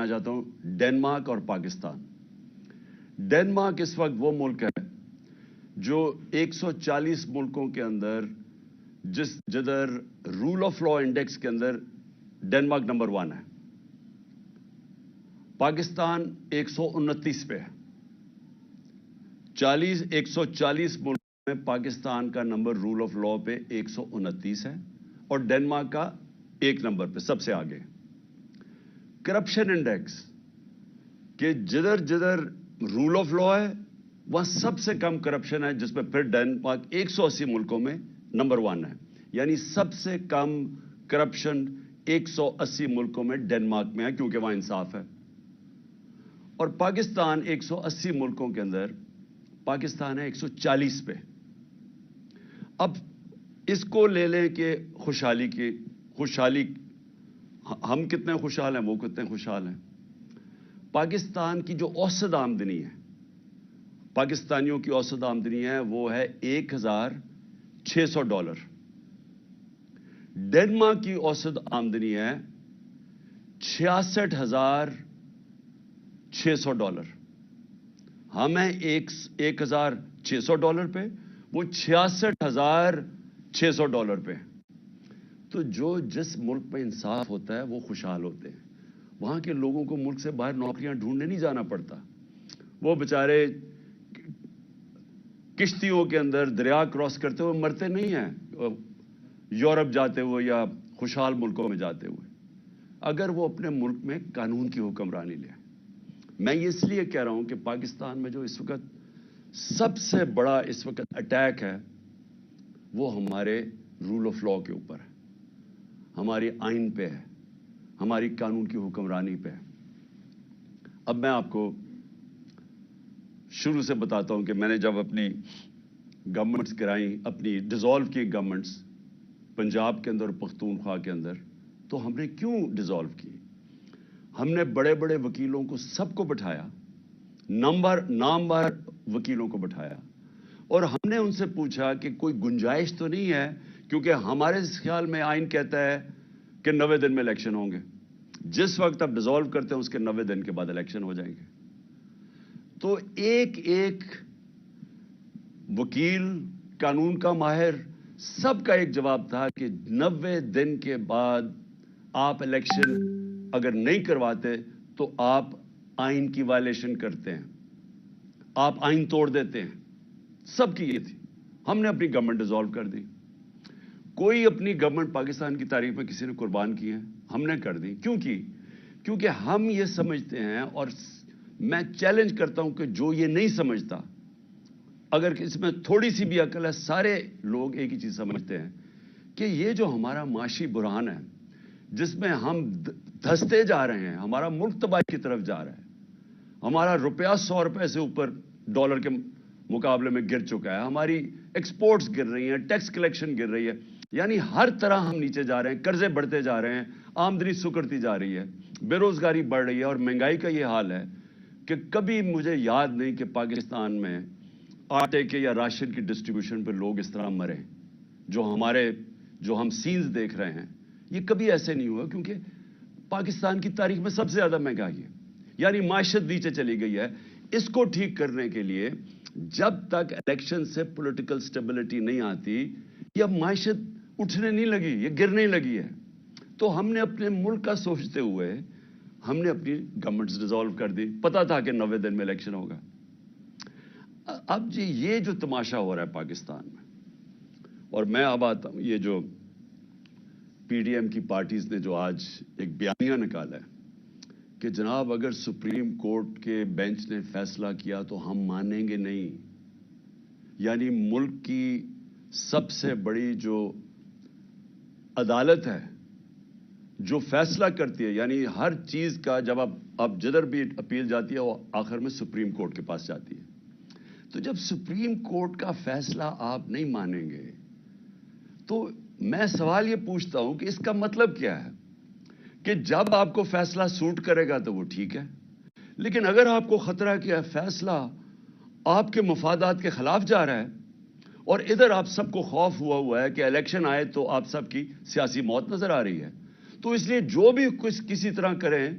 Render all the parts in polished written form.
بتانا چاہتا ہوں ڈنمارک اور پاکستان. ڈنمارک اس وقت وہ ملک ہے جو 140 ملکوں کے اندر جدھر رول آف لا انڈیکس کے اندر ڈنمارک نمبر 1 ہے. پاکستان 129 پہ ہے. 140 ملکوں میں پاکستان کا نمبر رول آف لا پہ 129 ہے اور ڈنمارک کا 1 نمبر پہ سب سے آگے. کرپشن انڈیکس کہ جدھر رول آف لا ہے وہاں سب سے کم کرپشن ہے، جس میں پھر ڈنمارک 180 ملکوں میں نمبر 1 ہے. یعنی سب سے کم کرپشن 180 ملکوں میں ڈنمارک میں ہے کیونکہ وہاں انصاف ہے. اور پاکستان 180 ملکوں کے اندر پاکستان ہے 140 پہ. اب اس کو لے لیں کہ خوشحالی ہم کتنے خوشحال ہیں، وہ کتنے خوشحال ہیں. پاکستان کی جو اوسط آمدنی ہے، پاکستانیوں کی اوسط آمدنی ہے وہ ہے $1,600. ڈنمارک کی اوسط آمدنی ہے $66,600. ہم ہیں $1,600 پہ، وہ $66,600 پہ. تو جس ملک پہ انصاف ہوتا ہے وہ خوشحال ہوتے ہیں. وہاں کے لوگوں کو ملک سے باہر نوکریاں ڈھونڈنے نہیں جانا پڑتا. وہ بیچارے کشتیوں کے اندر دریا کراس کرتے ہوئے مرتے نہیں ہیں یورپ جاتے ہوئے یا خوشحال ملکوں میں جاتے ہوئے، اگر وہ اپنے ملک میں قانون کی حکمرانی لے. میں اس لیے کہہ رہا ہوں کہ پاکستان میں جو اس وقت سب سے بڑا اس وقت اٹیک ہے وہ ہمارے رول آف لا کے اوپر ہے، ہماری آئین پہ ہے، ہماری قانون کی حکمرانی پہ ہے. اب میں آپ کو شروع سے بتاتا ہوں کہ میں نے جب اپنی گورنمنٹس کرائیں، اپنی ڈیزالو کی گورنمنٹس پنجاب کے اندر، پختونخوا کے اندر، تو ہم نے کیوں ڈیزالو کی؟ ہم نے بڑے بڑے وکیلوں کو سب کو بٹھایا، نامور وکیلوں کو بٹھایا، اور ہم نے ان سے پوچھا کہ کوئی گنجائش تو نہیں ہے، کیونکہ ہمارے خیال میں آئین کہتا ہے کہ 90 دن میں الیکشن ہوں گے. جس وقت آپ ڈیزالو کرتے ہیں اس کے 90 دن کے بعد الیکشن ہو جائیں گے. تو ایک وکیل، قانون کا ماہر، سب کا ایک جواب تھا کہ 90 دن کے بعد آپ الیکشن اگر نہیں کرواتے تو آپ آئین کی وائلیشن کرتے ہیں، آپ آئین توڑ دیتے ہیں. سب کی یہ تھی. ہم نے اپنی گورنمنٹ ڈیزالو کر دی. کوئی اپنی گورنمنٹ پاکستان کی تاریخ میں کسی نے قربان کی ہے؟ ہم نے کر دی. کیونکہ ہم یہ سمجھتے ہیں، اور میں چیلنج کرتا ہوں کہ جو یہ نہیں سمجھتا، اگر اس میں تھوڑی سی بھی عقل ہے، سارے لوگ ایک ہی چیز سمجھتے ہیں کہ یہ جو ہمارا معاشی بحران ہے جس میں ہم دھستے جا رہے ہیں، ہمارا ملک تباہی کی طرف جا رہا ہے، ہمارا روپیہ 100 روپے سے اوپر ڈالر کے مقابلے میں گر چکا ہے، ہماری ایکسپورٹس گر رہی ہیں، ٹیکس کلیکشن گر رہی ہے، یعنی ہر طرح ہم نیچے جا رہے ہیں، قرضے بڑھتے جا رہے ہیں، آمدنی سکڑتی جا رہی ہے، بے روزگاری بڑھ رہی ہے، اور مہنگائی کا یہ حال ہے کہ کبھی مجھے یاد نہیں کہ پاکستان میں آٹے کے یا راشن کی ڈسٹریبیوشن پہ لوگ اس طرح مرے جو ہم سینز دیکھ رہے ہیں. یہ کبھی ایسے نہیں ہوا، کیونکہ پاکستان کی تاریخ میں سب سے زیادہ مہنگائی ہے، یعنی معیشت نیچے چلی گئی ہے. اس کو ٹھیک کرنے کے لیے جب تک الیکشن سے پولیٹیکل سٹیبلٹی نہیں آتی، یہ معیشت اٹھنے نہیں لگی، یہ گرنے لگی ہے. تو ہم نے اپنے ملک کا سوچتے ہوئے ہم نے اپنی گورنمنٹس ڈیزالو کر دی. پتا تھا کہ 90 دن میں الیکشن ہوگا. اب جی یہ جو تماشا ہو رہا ہے پاکستان میں، اور میں اب آتا ہوں، یہ جو پی ڈی ایم کی پارٹیز نے جو آج ایک بیانیہ نکالا ہے کہ جناب اگر سپریم کورٹ کے بینچ نے فیصلہ کیا تو ہم مانیں گے نہیں. یعنی ملک کی سب سے بڑی جو عدالت ہے جو فیصلہ کرتی ہے، یعنی ہر چیز کا جب اب جدھر بھی اپیل جاتی ہے وہ آخر میں سپریم کورٹ کے پاس جاتی ہے. تو جب سپریم کورٹ کا فیصلہ آپ نہیں مانیں گے تو میں سوال یہ پوچھتا ہوں کہ اس کا مطلب کیا ہے؟ کہ جب آپ کو فیصلہ سوٹ کرے گا تو وہ ٹھیک ہے، لیکن اگر آپ کو خطرہ کیا فیصلہ آپ کے مفادات کے خلاف جا رہا ہے، اور ادھر آپ سب کو خوف ہوا ہے کہ الیکشن آئے تو آپ سب کی سیاسی موت نظر آ رہی ہے، تو اس لیے جو بھی کسی طرح کریں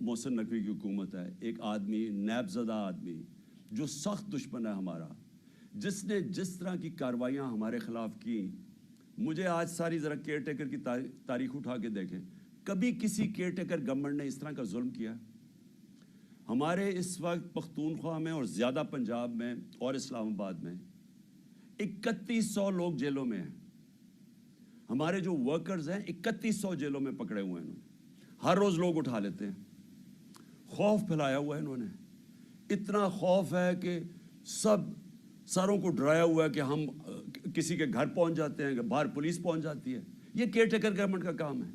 محسن نقوی کی حکومت ہے، ایک آدمی نیب زدہ آدمی جو سخت دشمن ہے ہمارا، جس نے جس طرح کی کارروائیاں ہمارے خلاف کی. مجھے آج ساری ذرا کیئر ٹیکر کی تاریخ اٹھا کے دیکھیں، کبھی کسی کیئر ٹیکر گورنمنٹ نے اس طرح کا ظلم کیا؟ ہمارے اس وقت پختونخوا میں اور زیادہ پنجاب میں اور اسلام آباد میں 3100 لوگ جیلوں میں ہیں. ہمارے جو ورکرز ہیں 3100 جیلوں میں پکڑے ہوئے ہیں. انہوں نے ہر روز لوگ اٹھا لیتے ہیں. خوف پھیلایا ہوا ہے انہوں نے. اتنا خوف ہے کہ سب ساروں کو ڈرایا ہوا ہے کہ ہم کسی کے گھر پہنچ جاتے ہیں، باہر پولیس پہنچ جاتی ہے. یہ کیئر ٹیکر گورنمنٹ کا کام ہے.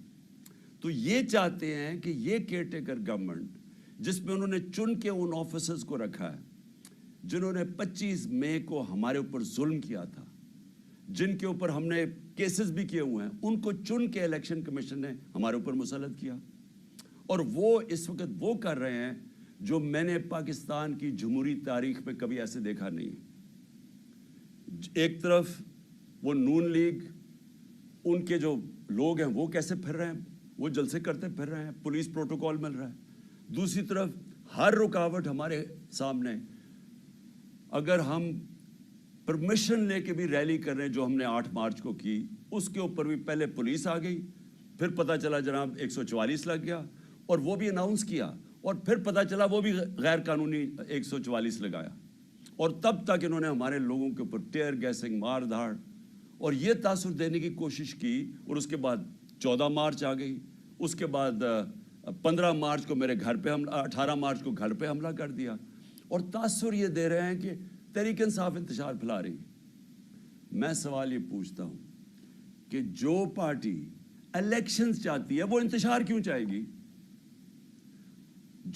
تو یہ چاہتے ہیں کہ یہ کیئر ٹیکر گورنمنٹ جس میں انہوں نے چن کے ان آفیسرز کو رکھا ہے جنہوں نے 25 مئی کو ہمارے اوپر ظلم کیا تھا، جن کے اوپر ہم نے کیسز بھی کیے ہوئے ہیں، ان کو چن کے الیکشن کمیشن نے ہمارے اوپر مسلط کیا. اور وہ اس وقت وہ کر رہے ہیں جو میں نے پاکستان کی جمہوری تاریخ میں کبھی ایسے دیکھا نہیں. ایک طرف وہ نون لیگ، ان کے جو لوگ ہیں وہ کیسے پھر رہے ہیں، وہ جلسے کرتے پھر رہے ہیں، پولیس پروٹوکول مل رہا ہے. دوسری طرف ہر رکاوٹ ہمارے سامنے. اگر ہم پرمیشن لے کے بھی ریلی کر رہے ہیں جو ہم نے 8 مارچ کو کی، اس کے اوپر بھی پہلے پولیس آ گئی، پھر پتہ چلا جناب 144 لگ گیا، اور وہ بھی اناؤنس کیا، اور پھر پتہ چلا وہ بھی غیر قانونی 144 لگایا. اور تب تک انہوں نے ہمارے لوگوں کے اوپر ٹیئر گیسنگ، مار دھاڑ اور یہ تاثر دینے کی کوشش کی. اور اس کے بعد 14 مارچ آ گئی، اس کے بعد 15 مارچ کو میرے گھر پہ 18 مارچ کو گھر پہ حملہ کر دیا. اور تاثر یہ دے رہے ہیں کہ تحریک انصاف انتشار پھیلا رہی ہے. میں سوال یہ پوچھتا ہوں کہ جو پارٹی الیکشنز چاہتی ہے وہ انتشار کیوں چاہے گی؟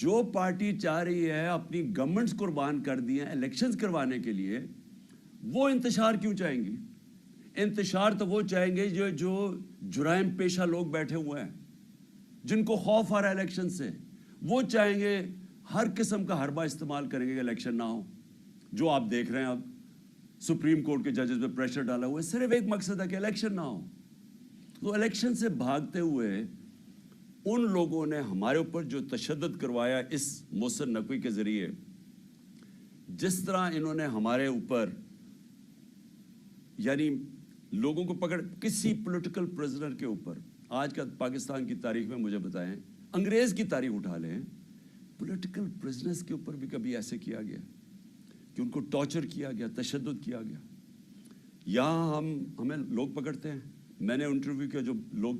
جو پارٹی چاہ رہی ہے، اپنی گورنمنٹس قربان کر دی ہیں الیکشنز کروانے کے لیے، وہ انتشار کیوں چاہیں گی؟ انتشار تو وہ چاہیں گے جو جرائم پیشہ لوگ بیٹھے ہوئے ہیں، جن کو خوف آ رہا ہے الیکشن سے. وہ چاہیں گے، ہر قسم کا حربہ استعمال کریں گے کہ الیکشن نہ ہو. جو آپ دیکھ رہے ہیں اب سپریم کورٹ کے ججز پہ پریشر ڈالا ہوا ہے، صرف ایک مقصد ہے کہ الیکشن نہ ہو. تو الیکشن سے بھاگتے ہوئے ان لوگوں نے ہمارے اوپر جو تشدد کروایا اس محسن نقوی کے ذریعے، جس طرح انہوں نے ہمارے اوپر یعنی لوگوں کو پکڑ، کسی پولیٹیکل پرزنر کے اوپر، آج کا پاکستان کی تاریخ میں مجھے بتائیں، انگریز کی تاریخ اٹھا لیں، پولیٹیکل پرزنرز کے اوپر بھی کبھی ایسے کیا گیا کہ ان کو ٹارچر کیا گیا، تشدد کیا گیا؟ یہاں ہمیں لوگ پکڑتے ہیں. میں نے انٹرویو کیا جو لوگ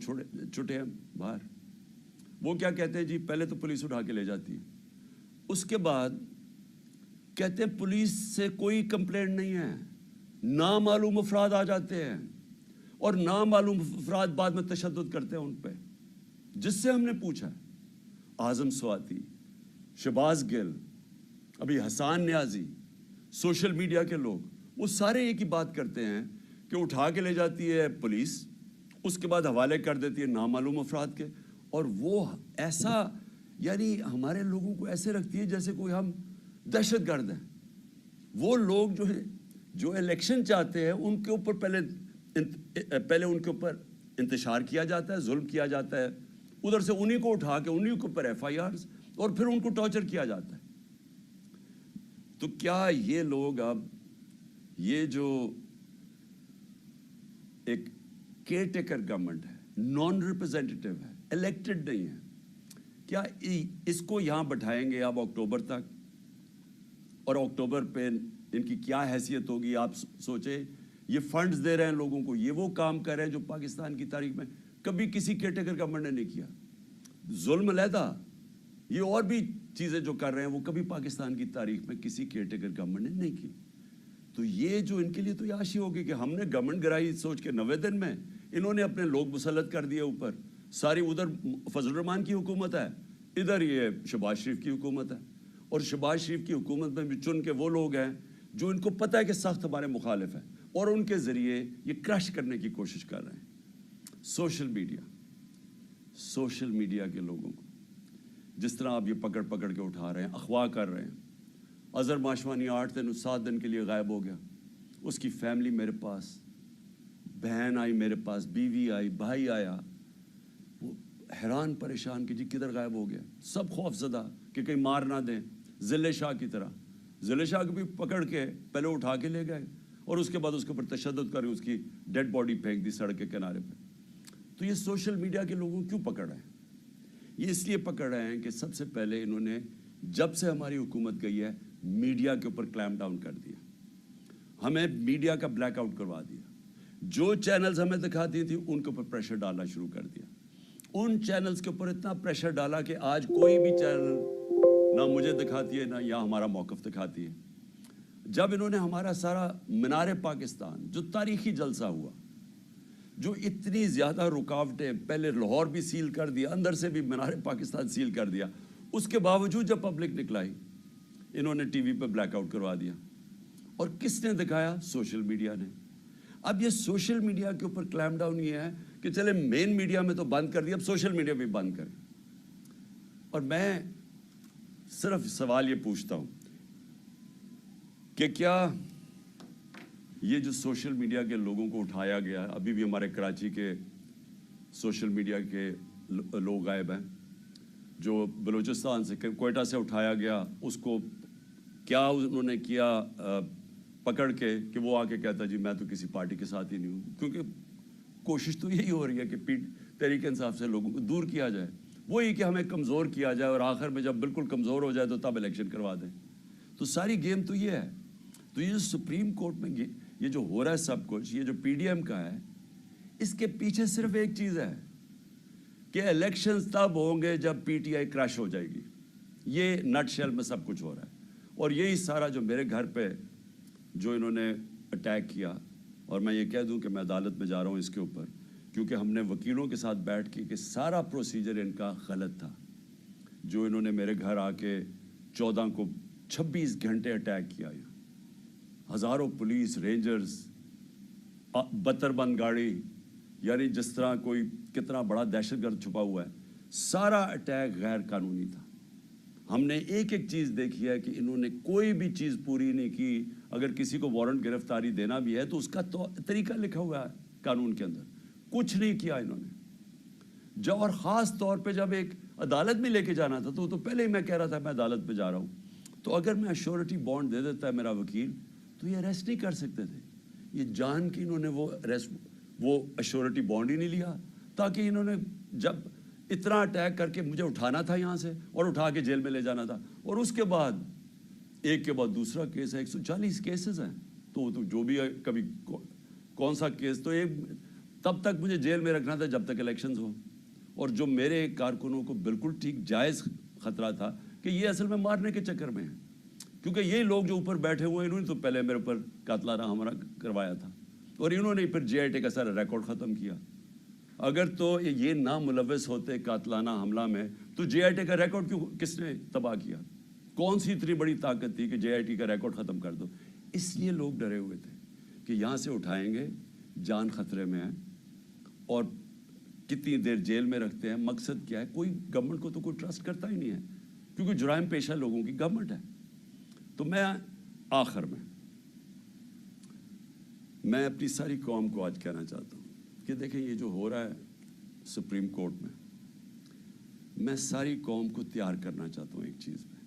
چھوٹے ہیں باہر، وہ کیا کہتے ہیں جی پہلے تو پولیس اٹھا کے لے جاتی ہے، اس کے بعد کہتے ہیں پولیس سے کوئی کمپلینٹ نہیں ہے، نامعلوم افراد آ جاتے ہیں اور نامعلوم افراد بعد میں تشدد کرتے ہیں ان پہ. جس سے ہم نے پوچھا، اعظم سواتی، شہباز گل، ابھی حسان نیازی، سوشل میڈیا کے لوگ، وہ سارے ایک ہی بات کرتے ہیں کہ اٹھا کے لے جاتی ہے پولیس، اس کے بعد حوالے کر دیتی ہے نامعلوم افراد کے. اور وہ ایسا یعنی ہمارے لوگوں کو ایسے رکھتی ہے جیسے کوئی ہم دہشت گرد ہیں. وہ لوگ جو الیکشن چاہتے ہیں ان کے اوپر پہلے ان کے اوپر انتشار کیا جاتا ہے، ظلم کیا جاتا ہے، ادھر سے انہی کو اٹھا کے انہی کے اوپر FIRs، اور پھر ان کو ٹارچر کیا جاتا ہے. تو کیا یہ لوگ اب یہ جو ایک کیئر ٹیکر گورنمنٹ ہے، نان ریپرزینٹیٹیو ہے، الیکٹڈ نہیں ہے، کیا اس کو یہاں بٹھائیں گے اب اکتوبر تک؟ اور اکتوبر پہ ان کی کیا حیثیت ہوگی؟ آپ سوچیں، یہ فنڈز دے رہے ہیں لوگوں کو، یہ وہ کام کر رہے ہیں جو پاکستان کی تاریخ میں کبھی کسی کیئر ٹیکر گورنمنٹ نے نہیں کیا. ظلم علیحدہ، یہ اور بھی چیزیں جو کر رہے ہیں وہ کبھی پاکستان کی تاریخ میں کسی کیئر ٹیکر گورنمنٹ نے نہیں کی. تو یہ جو ان کے لیے تو یہ عاشی ہوگی کہ ہم نے گورنمنٹ گرائی سوچ کے 90 دن میں انہوں نے اپنے لوگ مسلط کر دیے اوپر. ساری ادھر فضل الرحمان کی حکومت ہے، ادھر یہ شہباز شریف کی حکومت ہے. اور شہباز شریف کی حکومت میں بھی چن کے وہ لوگ ہیں جو ان کو پتہ ہے کہ سخت ہمارے مخالف ہیں، اور ان کے ذریعے یہ کرش کرنے کی کوشش کر رہے ہیں. سوشل میڈیا کے لوگوں کو جس طرح آپ یہ پکڑ کے اٹھا رہے ہیں، اغوا کر رہے ہیں. اظہر ماشوانی 8 دن 7 دن کے لیے غائب ہو گیا. اس کی فیملی میرے پاس، بہن آئی میرے پاس، بیوی آئی، بھائی آیا. حیران پریشان کہ جی کدھر غائب ہو گیا. سب خوف زدہ کہ کہیں مار نہ دیں, ذلِ شاہ کی طرح. ذلِ شاہ کو بھی پکڑ کے پہلے اٹھا کے لے گئے اور اس کے بعد اس کے اوپر تشدد کر اس کی ڈیڈ باڈی پھینک دی سڑک کے کنارے پہ. تو یہ سوشل میڈیا کے لوگوں کیوں پکڑ رہے ہیں؟ یہ اس لیے پکڑ رہے ہیں کہ سب سے پہلے انہوں نے جب سے ہماری حکومت گئی ہے میڈیا کے اوپر کلیم ڈاؤن کر دیا, ہمیں میڈیا کا بلیک آؤٹ کروا دیا. جو چینلز ہمیں دکھاتی تھی ان کے اوپر پریشر ڈالنا شروع کر دیا. ان چینلز کے اوپر اتنا پریشر ڈالا کہ آج کوئی بھی چینل نہ مجھے دکھاتی ہے نہ یا ہمارا موقف دکھاتی ہے. جب انہوں نے ہمارا سارا مینار پاکستان جو تاریخی جلسہ ہوا, جو اتنی زیادہ رکاوٹیں, پہلے لاہور بھی سیل کر دیا, اندر سے بھی مینار پاکستان سیل کر دیا, اس کے باوجود جب پبلک نکلائی انہوں نے ٹی وی پہ بلیک آؤٹ کروا دیا. اور کس نے دکھایا؟ سوشل میڈیا نے. اب یہ سوشل میڈیا کے اوپر کلیم ڈاؤن یہ ہے کہ چلے مین میڈیا میں تو بند کر دیا, اب سوشل میڈیا بھی بند کریں. اور میں صرف سوال یہ پوچھتا ہوں کہ کیا یہ جو سوشل میڈیا کے لوگوں کو اٹھایا گیا, ابھی بھی ہمارے کراچی کے سوشل میڈیا کے لوگ غائب ہیں, جو بلوچستان سے کوئٹہ سے اٹھایا گیا, اس کو کیا انہوں نے کیا پکڑ کے کہ وہ آ کے کہتا جی میں تو کسی پارٹی کے ساتھ ہی نہیں ہوں. کیونکہ کوشش تو یہی ہو رہی ہے کہ تحریک انصاف سے لوگوں کو دور کیا جائے, وہی کہ ہمیں کمزور کیا جائے اور آخر میں جب بالکل کمزور ہو جائے تو تب الیکشن کروا دیں. تو ساری گیم تو یہ ہے. تو یہ جو سپریم کورٹ میں یہ جو ہو رہا ہے سب کچھ, یہ جو پی ڈی ایم کا ہے, اس کے پیچھے صرف ایک چیز ہے کہ الیکشنز تب ہوں گے جب پی ٹی آئی کریش ہو جائے گی. یہ نٹ شیل میں سب کچھ ہو رہا ہے. اور یہی سارا جو میرے گھر پہ جو انہوں نے اٹیک کیا, اور میں یہ کہہ دوں کہ میں عدالت میں جا رہا ہوں اس کے اوپر, کیونکہ ہم نے وکیلوں کے ساتھ بیٹھ کے کہ سارا پروسیجر ان کا غلط تھا. جو انہوں نے میرے گھر آ کے 14 کو 26 گھنٹے اٹیک کیا, ہزاروں پولیس رینجرز, بتر بند گاڑی, یعنی جس طرح کوئی کتنا بڑا دہشت گرد چھپا ہوا ہے, سارا اٹیک غیر قانونی تھا. ہم نے ایک ایک چیز دیکھی ہے کہ انہوں نے کوئی بھی چیز پوری نہیں کی. اگر کسی کو وارنٹ گرفتاری دینا بھی ہے تو اس کا طریقہ لکھا ہوا ہے قانون کے اندر, کچھ نہیں کیا انہوں نے. اور خاص طور پہ جب ایک عدالت میں لے کے جانا تھا تو پہلے ہی میں کہہ رہا تھا میں عدالت پہ جا رہا ہوں, تو اگر میں ایشورٹی بانڈ دے دیتا ہے میرا وکیل تو یہ اریسٹ نہیں کر سکتے تھے. یہ جان کے انہوں نے وہ ایشورٹی بانڈ ہی نہیں لیا, تاکہ انہوں نے جب اتنا اٹیک کر کے مجھے اٹھانا تھا یہاں سے اور اٹھا کے جیل میں لے جانا تھا, اور اس کے بعد ایک کے بعد دوسرا کیس ہے, 140 کیسز ہیں. تو جو بھی ہے, کبھی کون سا کیس, تو ایک تب تک مجھے جیل میں رکھنا تھا جب تک الیکشنز ہو. اور جو میرے کارکنوں کو بالکل ٹھیک جائز خطرہ تھا کہ یہ اصل میں مارنے کے چکر میں ہیں, کیونکہ یہ لوگ جو اوپر بیٹھے ہوئے ہیں انہوں نے تو پہلے میرے اوپر قاتلانہ حملہ کروایا تھا, اور انہوں نے پھر جے آئی ٹی کا سارا ریکارڈ ختم کیا. اگر تو یہ نہ ملوث ہوتے قاتلانہ حملہ میں تو جے آئی ٹی کا ریکارڈ کس نے تباہ کیا؟ کون سی اتنی بڑی طاقت تھی کہ جے آئی ٹی کا ریکارڈ ختم کر دو؟ اس لیے لوگ ڈرے ہوئے تھے کہ یہاں سے اٹھائیں گے, جان خطرے میں ہے, اور کتنی دیر جیل میں رکھتے ہیں. مقصد کیا ہے؟ کوئی گورنمنٹ کو تو کوئی ٹرسٹ کرتا ہی نہیں ہے, کیونکہ جرائم پیشہ لوگوں کی گورنمنٹ ہے. تو میں آخر میں اپنی ساری قوم کو آج کہنا چاہتا ہوں کہ دیکھیں یہ جو ہو رہا ہے سپریم کورٹ میں ساری قوم کو تیار کرنا چاہتا ہوں ایک چیز میں.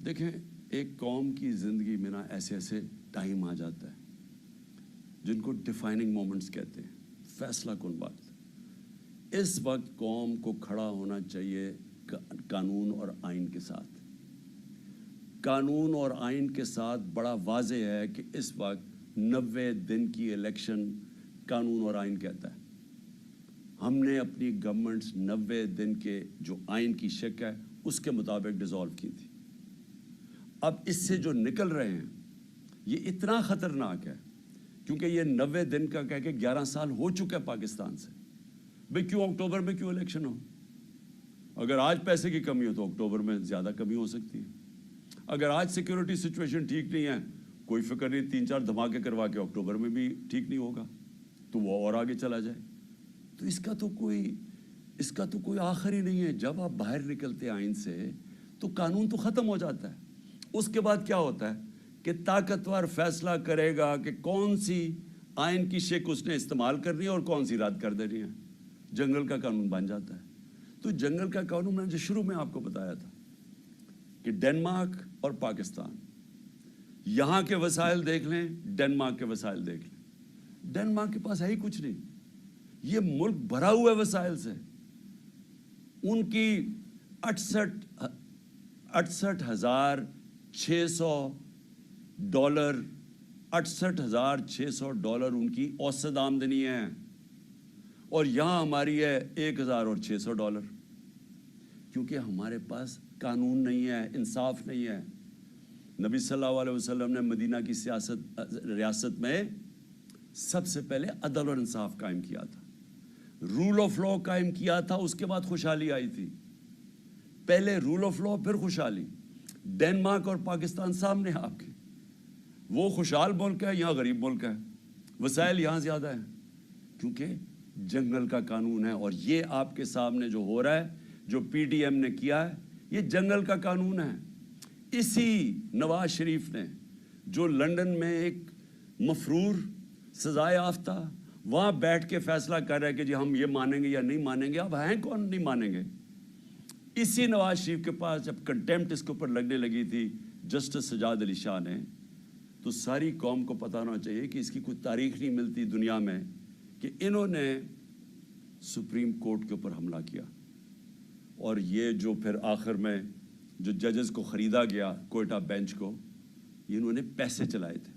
دیکھیں ایک قوم کی زندگی میں نا ایسے ٹائم آ جاتا ہے جن کو ڈیفائننگ مومنٹس کہتے ہیں, فیصلہ کن بات. اس وقت قوم کو کھڑا ہونا چاہیے قانون اور آئین کے ساتھ. قانون اور آئین کے ساتھ بڑا واضح ہے کہ اس وقت 90 دن کی الیکشن قانون اور آئین کہتا ہے. ہم نے اپنی گورنمنٹس 90 دن کے جو آئین کی شک ہے اس کے مطابق ڈیزالو کی تھی. اب اس سے جو نکل رہے ہیں یہ اتنا خطرناک ہے کیونکہ یہ 90 دن کا کہہ کے 11 سال ہو چکا ہے پاکستان سے. بھئی کیوں اکتوبر میں کیوں الیکشن ہو؟ اگر آج پیسے کی کمی ہو تو اکتوبر میں زیادہ کمی ہو سکتی ہے. اگر آج سیکیورٹی سچویشن ٹھیک نہیں ہے, کوئی فکر نہیں, 3-4 دھماکے کروا کے اکتوبر میں بھی ٹھیک نہیں ہوگا تو وہ اور آگے چلا جائے. تو اس کا تو کوئی آخر ہی نہیں ہے. جب آپ باہر نکلتے آئین سے تو قانون تو ختم ہو جاتا ہے. اس کے بعد کیا ہوتا ہے کہ طاقتور فیصلہ کرے گا کہ کون سی آئین کی شک اس نے استعمال کرنی ہے اور کون سی رد کر دینی ہے. جنگل کا قانون بن جاتا ہے. تو جنگل کا قانون میں نے جو شروع میں آپ کو بتایا تھا کہ ڈنمارک اور پاکستان, یہاں کے وسائل دیکھ لیں, ڈنمارک کے وسائل دیکھ لیں. ڈنمارک کے پاس ہے ہی کچھ نہیں, یہ ملک بھرا ہوا ہے وسائل سے. ان کی 68,600 ڈالر $68,600 ان کی اوسط آمدنی ہے, اور یہاں ہماری ہے $1,600. کیونکہ ہمارے پاس قانون نہیں ہے, انصاف نہیں ہے. نبی صلی اللہ علیہ وسلم نے مدینہ کی ریاست میں سب سے پہلے عدل اور انصاف قائم کیا تھا, رول آف لا قائم کیا تھا, اس کے بعد خوشحالی آئی تھی. پہلے رول آف لا پھر خوشحالی. ڈنمارک اور پاکستان سامنے آپ کے, وہ خوشحال ملک ہے, یہاں غریب ملک ہے. وسائل یہاں زیادہ ہیں کیونکہ جنگل کا قانون ہے. اور یہ آپ کے سامنے جو ہو رہا ہے, جو پی ڈی ایم نے کیا ہے, یہ جنگل کا قانون ہے. اسی نواز شریف نے جو لندن میں ایک مفرور سزائے یافتہ وہاں بیٹھ کے فیصلہ کر رہا ہے کہ جی ہم یہ مانیں گے یا نہیں مانیں گے. اب ہیں کون نہیں مانیں گے؟ اسی نواز شریف کے پاس جب کنٹیمپٹ اس کے اوپر لگنے لگی تھی جسٹس سجاد علی شاہ نے, تو ساری قوم کو پتہ ہونا چاہیے کہ اس کی کوئی تاریخ نہیں ملتی دنیا میں کہ انہوں نے سپریم کورٹ کے اوپر حملہ کیا. اور یہ جو پھر آخر میں جو ججز کو خریدا گیا کوئٹہ بینچ کو, یہ انہوں نے پیسے چلائے تھے.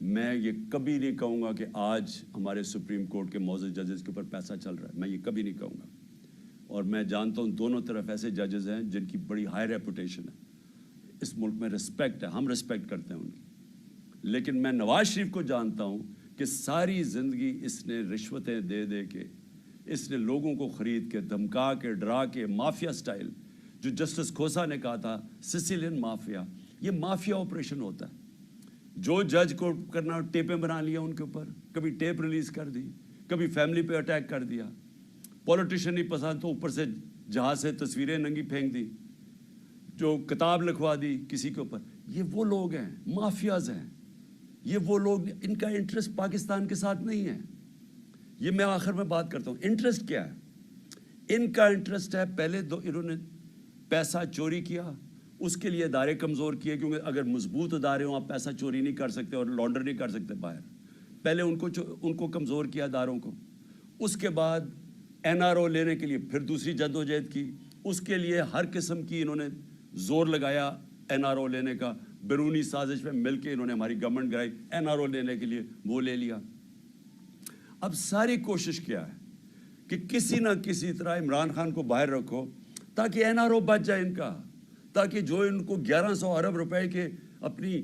میں یہ کبھی نہیں کہوں گا کہ آج ہمارے سپریم کورٹ کے معزز ججز کے اوپر پیسہ چل رہا ہے, میں یہ کبھی نہیں کہوں گا. اور میں جانتا ہوں دونوں طرف ایسے ججز ہیں جن کی بڑی ہائی ریپوٹیشن ہے, اس ملک میں رسپیکٹ ہے, ہم رسپیکٹ کرتے ہیں ان کی. لیکن میں نواز شریف کو جانتا ہوں کہ ساری زندگی اس نے رشوتیں دے دے کے, اس نے لوگوں کو خرید کے, دھمکا کے, ڈرا کے, مافیا سٹائل, جو جسٹس کھوسا نے کہا تھا سسیلین مافیا, یہ مافیا آپریشن ہوتا ہے. جو جج کو کرنا ٹیپیں بنا لیا ان کے اوپر, کبھی ٹیپ ریلیز کر دی, کبھی فیملی پہ اٹیک کر دیا, پولیٹیشین نہیں پسند تو اوپر سے جہاز سے تصویریں ننگی پھینک دی, جو کتاب لکھوا دی کسی کے اوپر. یہ وہ لوگ ہیں, مافیاز ہیں. یہ وہ لوگ, ان کا انٹرسٹ پاکستان کے ساتھ نہیں ہے. یہ میں آخر میں بات کرتا ہوں انٹرسٹ کیا ہے. ان کا انٹرسٹ ہے, پہلے انہوں نے پیسہ چوری کیا, اس کے لیے ادارے کمزور کیے, کیونکہ اگر مضبوط ادارے ہوں آپ پیسہ چوری نہیں کر سکتے اور لانڈر نہیں کر سکتے باہر. پہلے ان کو کمزور کیا اداروں کو. اس کے بعد این آر او لینے کے لیے پھر دوسری جدوجہد کی, اس کے لیے ہر قسم کی انہوں نے زور لگایا این آر او لینے کا. بیرونی سازش میں مل کے انہوں نے ہماری گورنمنٹ گرائی این آر او لینے کے لیے, وہ لے لیا. اب ساری کوشش کیا ہے کہ کسی نہ کسی طرح عمران خان کو باہر رکھو تاکہ این آر او بچ جائے ان کا, تاکہ جو ان کو 1100 ارب روپے کے اپنی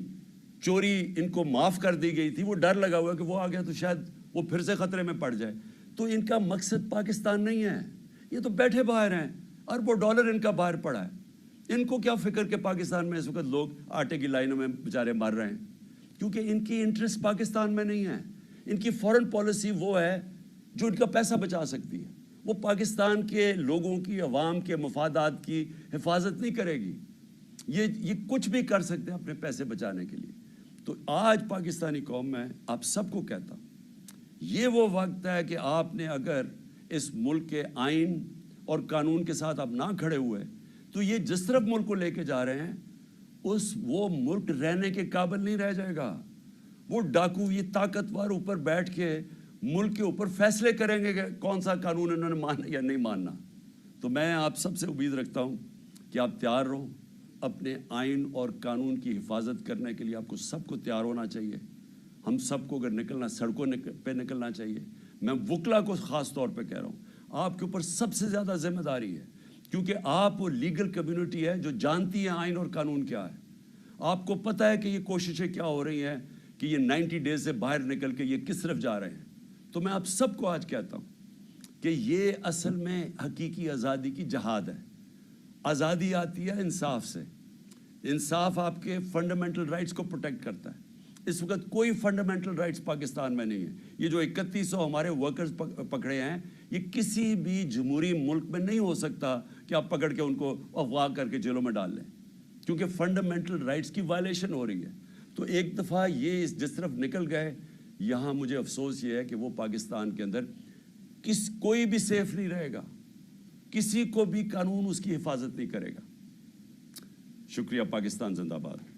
چوری ان کو معاف کر دی گئی تھی, وہ ڈر لگا ہوا کہ وہ آ گیا تو شاید وہ پھر سے خطرے میں پڑ جائے. تو ان کا مقصد پاکستان نہیں ہے, یہ تو بیٹھے باہر ہیں, اربوں ڈالر ان کا باہر پڑا ہے. ان کو کیا فکر کہ پاکستان میں اس وقت لوگ آٹے کی لائنوں میں بیچارے مر رہے ہیں, کیونکہ ان کی انٹرسٹ پاکستان میں نہیں ہے. ان کی فورن پالیسی وہ ہے جو ان کا پیسہ بچا سکتی ہے, وہ پاکستان کے لوگوں کی, عوام کے مفادات کی حفاظت نہیں کرے گی. یہ کچھ بھی کر سکتے ہیں اپنے پیسے بچانے کے لیے. تو آج پاکستانی قوم میں آپ سب کو کہتا ہوں, یہ وہ وقت ہے کہ آپ نے اگر اس ملک کے آئین اور قانون کے ساتھ آپ نہ کھڑے ہوئے تو یہ جس طرف ملک کو لے کے جا رہے ہیں وہ ملک رہنے کے قابل نہیں رہ جائے گا. وہ ڈاکو, یہ طاقتور اوپر بیٹھ کے ملک کے اوپر فیصلے کریں گے کہ کون سا قانون انہوں نے ماننا یا نہیں ماننا. تو میں آپ سب سے امید رکھتا ہوں کہ آپ تیار رہو اپنے آئین اور قانون کی حفاظت کرنے کے لیے. آپ کو سب کو تیار ہونا چاہیے. ہم سب کو اگر نکلنا, سڑکوں پہ نکلنا چاہیے. میں وکلا کو خاص طور پہ کہہ رہا ہوں, آپ کے اوپر سب سے زیادہ ذمہ داری ہے, کیونکہ آپ وہ لیگل کمیونٹی ہے جو جانتی ہے آئین اور قانون کیا ہے. آپ کو پتہ ہے کہ یہ کوششیں کیا ہو رہی ہیں کہ یہ 90 ڈیز سے باہر نکل کے یہ کس طرف جا رہے ہیں. تو میں آپ سب کو آج کہتا ہوں کہ یہ اصل میں حقیقی آزادی کی جہاد ہے. آزادی آتی ہے انصاف سے. انصاف آپ کے فنڈامنٹل رائٹس کو پروٹیکٹ کرتا ہے. اس وقت کوئی فنڈامنٹل رائٹس پاکستان میں نہیں ہے. یہ جو 3100 ہمارے ورکرز پکڑے ہیں, یہ کسی بھی جمہوری ملک میں نہیں ہو سکتا کہ آپ پکڑ کے ان کو اغوا کر کے جیلوں میں ڈال لیں, کیونکہ فنڈامنٹل رائٹس کی وائلیشن ہو رہی ہے. تو ایک دفعہ یہ جس طرف نکل گئے, یہاں مجھے افسوس یہ ہے کہ وہ پاکستان کے اندر کوئی بھی سیف نہیں رہے گا، کسی کو بھی قانون اس کی حفاظت نہیں کرے گا۔ شکریہ۔ پاکستان زندہ باد۔